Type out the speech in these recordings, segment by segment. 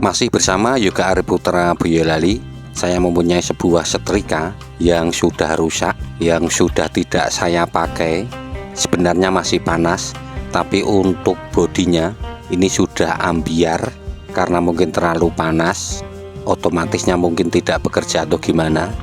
Masih bersama Yoga Arif Putra Boyolali. Saya mempunyai sebuah setrika yang sudah rusak, yang sudah tidak saya pakai. Sebenarnya masih panas, tapi untuk bodinya ini sudah ambiar karena mungkin terlalu panas, otomatisnya mungkin tidak bekerja atau gimana.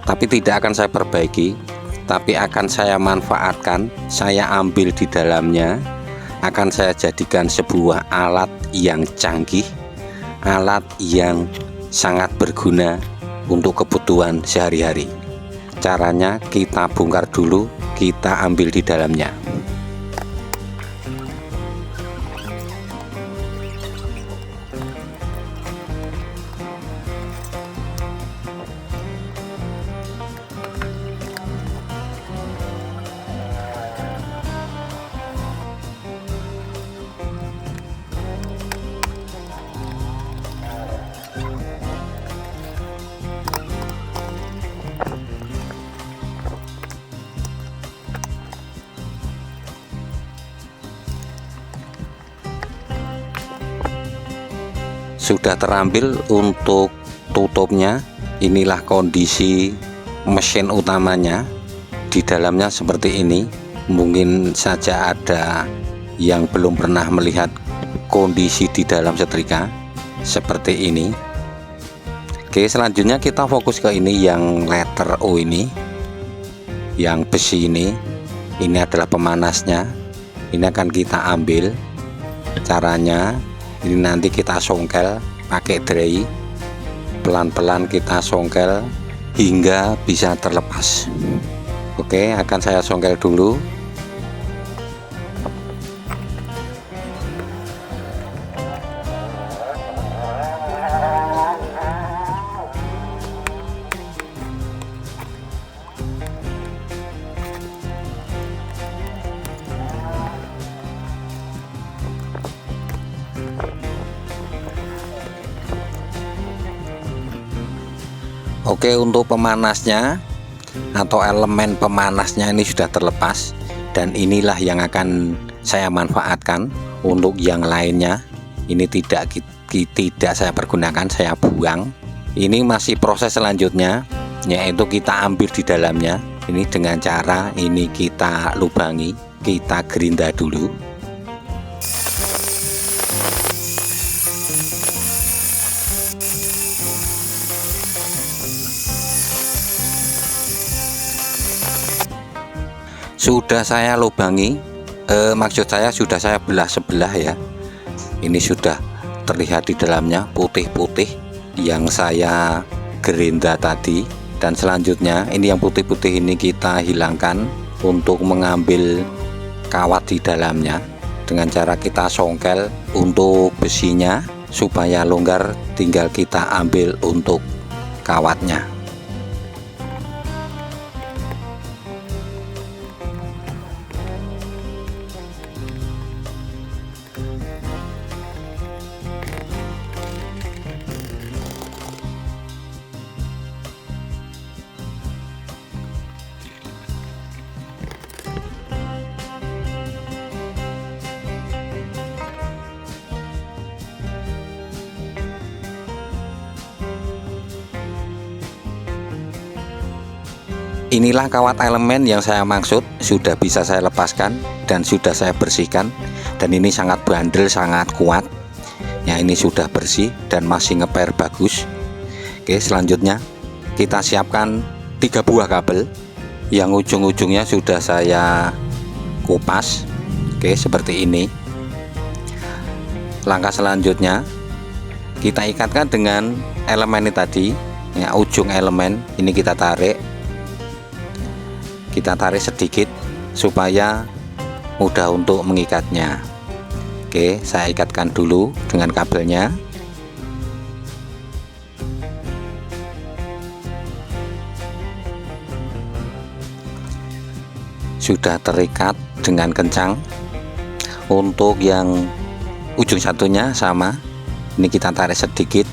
Tapi tidak akan saya perbaiki, tapi akan saya manfaatkan, saya ambil di dalamnya, akan saya jadikan sebuah alat yang canggih, alat yang sangat berguna untuk kebutuhan sehari-hari. Caranya kita bongkar dulu, kita ambil di dalamnya. Sudah terambil untuk tutupnya. Inilah kondisi mesin utamanya. Di dalamnya seperti ini. Mungkin saja ada yang belum pernah melihat kondisi di dalam setrika seperti ini. Oke, selanjutnya kita fokus ke ini yang letter O ini, yang besi ini. Ini adalah pemanasnya. Ini akan kita ambil. Caranya ini nanti kita songkel pakai dray, pelan-pelan kita songkel hingga bisa terlepas. Oke, akan saya songkel dulu. Oke, untuk pemanasnya atau elemen pemanasnya ini sudah terlepas, dan inilah yang akan saya manfaatkan. Untuk yang lainnya ini tidak saya pergunakan, saya buang. Ini masih proses selanjutnya, yaitu kita ambil di dalamnya. Ini dengan cara ini kita lubangi, kita gerinda dulu. Sudah saya lubangi, maksud saya sudah saya belah sebelah ya. Ini sudah terlihat di dalamnya putih-putih yang saya gerinda tadi. Dan selanjutnya ini yang putih-putih ini kita hilangkan untuk mengambil kawat di dalamnya dengan cara kita songkel untuk besinya supaya longgar, tinggal kita ambil untuk kawatnya. Inilah kawat elemen yang saya maksud, sudah bisa saya lepaskan dan sudah saya bersihkan, dan ini sangat bandel, sangat kuat ya. Ini sudah bersih dan masih ngeper bagus. Oke, selanjutnya kita siapkan 3 buah kabel yang ujung-ujungnya sudah saya kupas. Oke, seperti ini. Langkah selanjutnya kita ikatkan dengan elemen ini tadi ya, ujung elemen ini kita tarik. Kita tarik sedikit supaya mudah untuk mengikatnya. Oke, saya ikatkan dulu dengan kabelnya. Sudah terikat dengan kencang. Untuk yang ujung satunya sama, ini kita tarik sedikit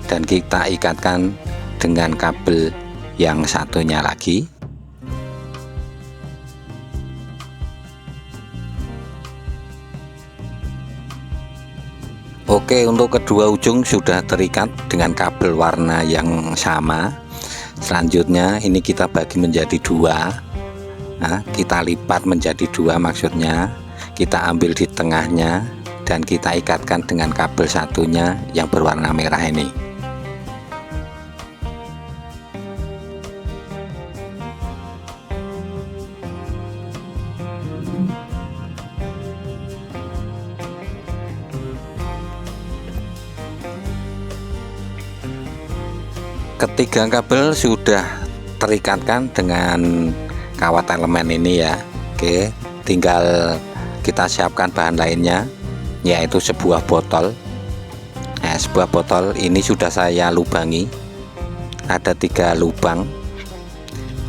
dan kita ikatkan dengan kabel yang satunya lagi. Oke, untuk kedua ujung sudah terikat dengan kabel warna yang sama. Selanjutnya ini kita bagi menjadi dua. Nah, kita lipat menjadi dua, maksudnya kita ambil di tengahnya dan kita ikatkan dengan kabel satunya yang berwarna merah ini. Ketiga kabel sudah terikatkan dengan kawat elemen ini ya. Oke, tinggal kita siapkan bahan lainnya, yaitu sebuah botol. Nah, sebuah botol ini sudah saya lubangi, ada 3 lubang,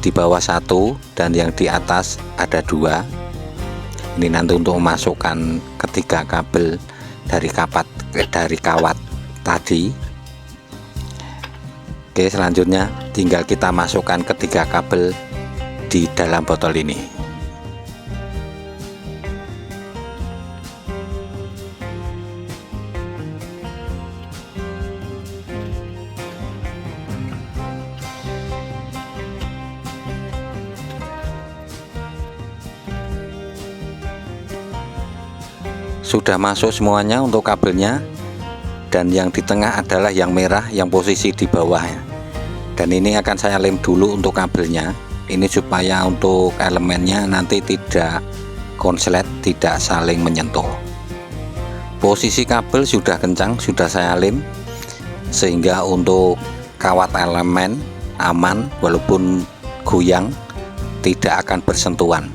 di bawah 1 dan yang di atas ada 2. Ini nanti untuk memasukkan ketiga kabel dari kawat tadi. Oke, selanjutnya tinggal kita masukkan ketiga kabel di dalam botol ini. Sudah masuk semuanya untuk kabelnya, dan yang di tengah adalah yang merah yang posisi di bawah ya. Dan ini akan saya lem dulu untuk kabelnya, ini supaya untuk elemennya nanti tidak konslet, tidak saling menyentuh. Posisi kabel sudah kencang, sudah saya lem, sehingga untuk kawat elemen aman walaupun goyang, tidak akan bersentuhan.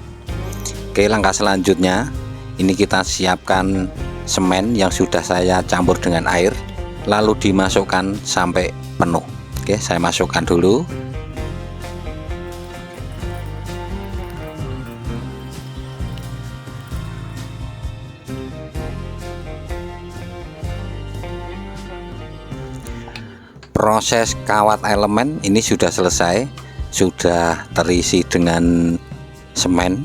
Oke, langkah selanjutnya ini kita siapkan semen yang sudah saya campur dengan air, lalu dimasukkan sampai penuh. Oke, saya masukkan dulu. Proses kawat elemen ini sudah selesai, sudah terisi dengan semen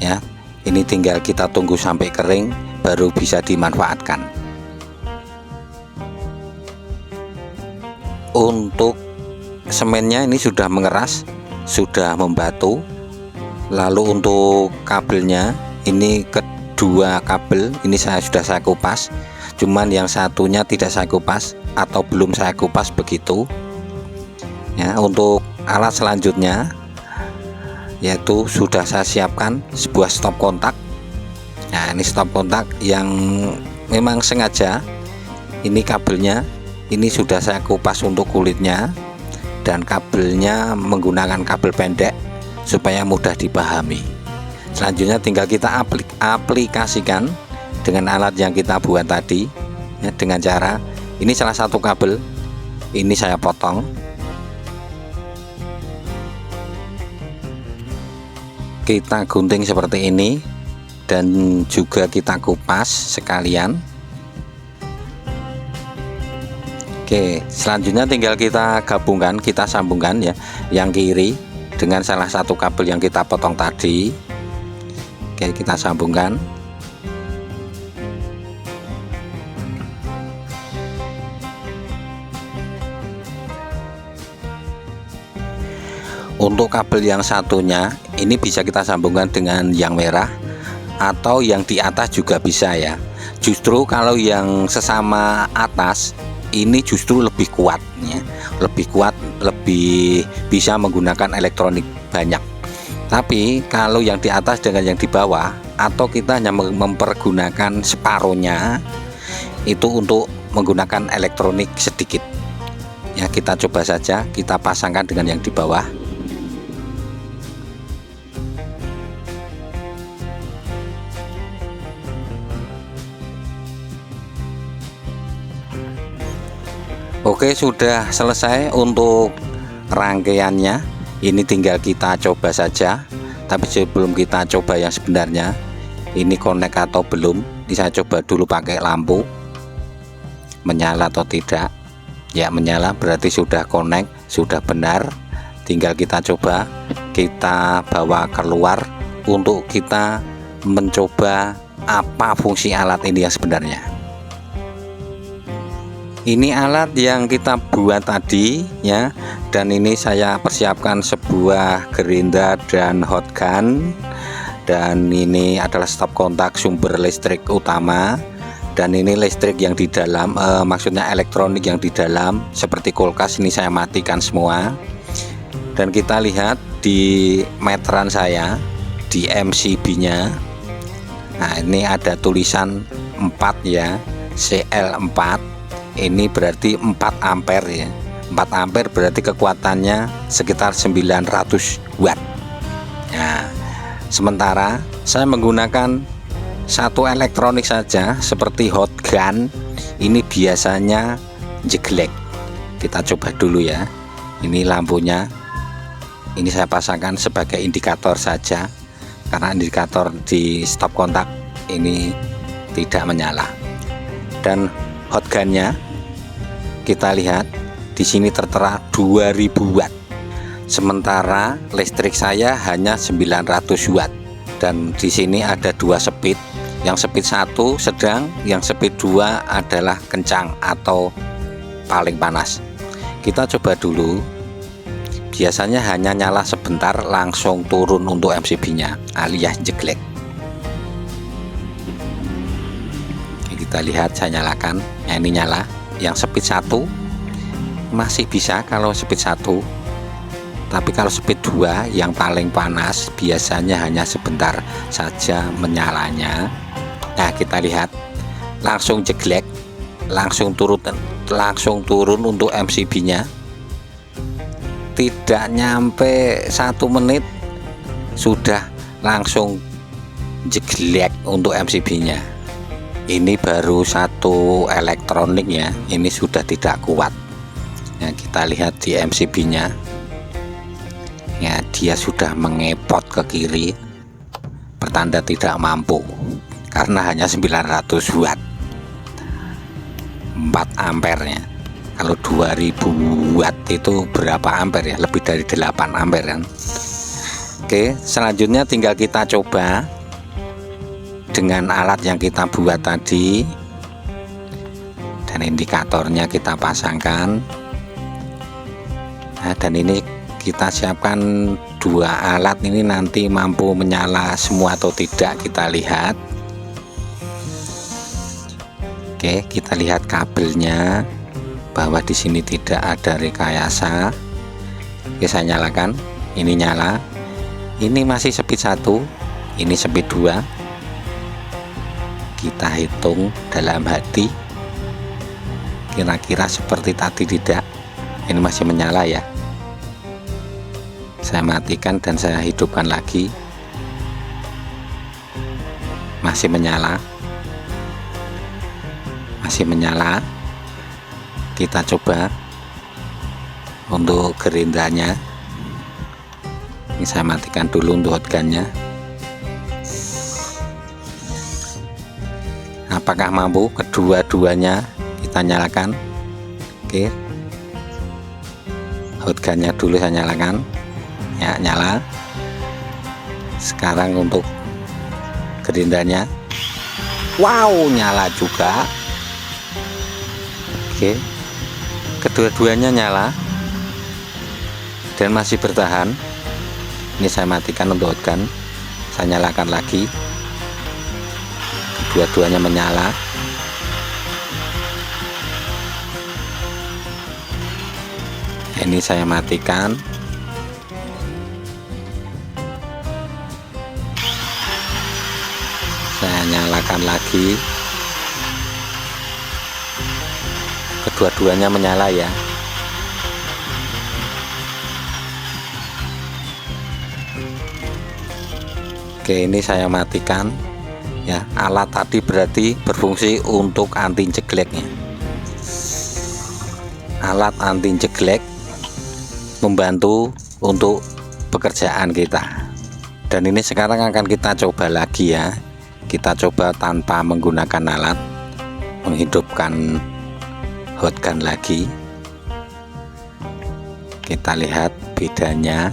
ya. Ini tinggal kita tunggu sampai kering baru bisa dimanfaatkan. Untuk semennya ini sudah mengeras, sudah membatu. Lalu untuk kabelnya, ini kedua kabel ini sudah saya kupas, cuman yang satunya tidak saya kupas atau belum saya kupas begitu ya. Untuk alat selanjutnya, yaitu sudah saya siapkan sebuah stop kontak. Nah, ini stop kontak yang memang sengaja, ini kabelnya ini sudah saya kupas untuk kulitnya, dan kabelnya menggunakan kabel pendek supaya mudah dipahami. Selanjutnya tinggal kita aplikasikan dengan alat yang kita buat tadi ya, dengan cara ini salah satu kabel ini saya potong. Kita gunting seperti ini dan juga kita kupas sekalian. Oke, selanjutnya tinggal kita gabungkan, kita sambungkan ya, yang kiri dengan salah satu kabel yang kita potong tadi. Oke, kita sambungkan. Untuk kabel yang satunya ini bisa kita sambungkan dengan yang merah atau yang di atas juga bisa ya. Justru kalau yang sesama atas ini justru lebih kuat ya, lebih kuat, lebih bisa menggunakan elektronik banyak. Tapi kalau yang di atas dengan yang di bawah, atau kita hanya mempergunakan separuhnya, itu untuk menggunakan elektronik sedikit ya. Kita coba saja, kita pasangkan dengan yang di bawah. Oke, sudah selesai untuk rangkaiannya. Ini tinggal kita coba saja. Tapi sebelum kita coba yang sebenarnya, ini connect atau belum, ini saya coba dulu pakai lampu, menyala atau tidak. Ya, menyala, berarti sudah connect, sudah benar. Tinggal kita coba, kita bawa keluar untuk kita mencoba apa fungsi alat ini yang sebenarnya. Ini alat yang kita buat tadi ya, dan ini saya persiapkan sebuah gerinda dan hot gun, dan ini adalah stop kontak sumber listrik utama, dan ini listrik yang di dalam, maksudnya elektronik yang di dalam seperti kulkas ini saya matikan semua. Dan kita lihat di meteran saya di MCB nya, nah ini ada tulisan 4 ya, CL4. Ini berarti 4 ampere ya. 4 ampere berarti kekuatannya sekitar 900 watt. Nah, sementara saya menggunakan satu elektronik saja seperti hot gun, ini biasanya jeglek. Kita coba dulu ya. Ini lampunya, ini saya pasangkan sebagai indikator saja, karena indikator di stop kontak ini tidak menyala. Dan hot gunnya kita lihat di sini tertera 2000 watt, sementara listrik saya hanya 900 watt. Dan di sini ada 2 speed, yang speed 1 sedang, yang speed 2 adalah kencang atau paling panas. Kita coba dulu. Biasanya hanya nyala sebentar langsung turun untuk MCB nya alias jeglek. Kita lihat, saya nyalakan. Nah, ini nyala. Yang speed 1 masih bisa kalau speed 1, tapi kalau speed 2 yang paling panas biasanya hanya sebentar saja menyalanya. Nah, kita lihat langsung jeglek, langsung turun untuk MCB nya. Tidak nyampe 1 menit sudah langsung jeglek untuk MCB nya. Ini baru satu elektronik ya, ini sudah tidak kuat. Nah, kita lihat di MCB nya ya, dia sudah mengepot ke kiri, pertanda tidak mampu karena hanya 900 watt, 4 ampere nya. Kalau 2000 watt itu berapa ampere ya? Lebih dari 8 ampere kan. Oke, selanjutnya tinggal kita coba dengan alat yang kita buat tadi, dan indikatornya kita pasangkan. Nah, dan ini kita siapkan 2 alat ini, nanti mampu menyala semua atau tidak kita lihat. Oke, kita lihat kabelnya bahwa di sini tidak ada rekayasa. Oke, saya nyalakan. Ini nyala. Ini masih speed 1, ini speed 2. Kita hitung dalam hati, kira-kira seperti tadi tidak. Ini masih menyala ya. Saya matikan dan saya hidupkan lagi. Masih menyala. Masih menyala. Kita coba untuk gerindanya. Ini saya matikan dulu untuk hot gunnya. Apakah mampu? Kedua-duanya kita nyalakan. Oke, hot gunnya dulu saya nyalakan ya, nyala. Sekarang untuk gerindanya, wow, nyala juga. Oke, kedua-duanya nyala dan masih bertahan. Ini saya matikan untuk hot gun, saya nyalakan lagi. Dua-duanya menyala. Ini saya matikan. Saya nyalakan lagi. Kedua-duanya menyala ya. Oke, ini saya matikan. Ya, alat tadi berarti berfungsi untuk anti jegleknya. Alat anti jeglek membantu untuk pekerjaan kita. Dan ini sekarang akan kita coba lagi ya. Kita coba tanpa menggunakan alat, menghidupkan hot gun lagi. Kita lihat bedanya.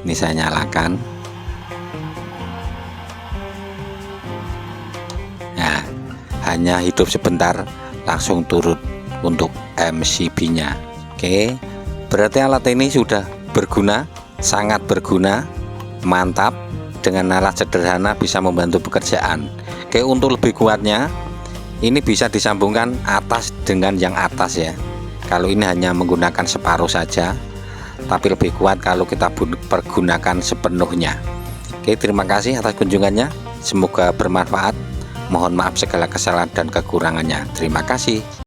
Ini saya nyalakan. Nah, hanya hidup sebentar langsung turun untuk MCB nya. Oke, berarti alat ini sudah berguna, sangat berguna, mantap. Dengan alat sederhana bisa membantu pekerjaan. Oke, untuk lebih kuatnya ini bisa disambungkan atas dengan yang atas ya. Kalau ini hanya menggunakan separuh saja, tapi lebih kuat kalau kita pergunakan sepenuhnya. Oke, terima kasih atas kunjungannya, semoga bermanfaat. Mohon maaf segala kesalahan dan kekurangannya. Terima kasih.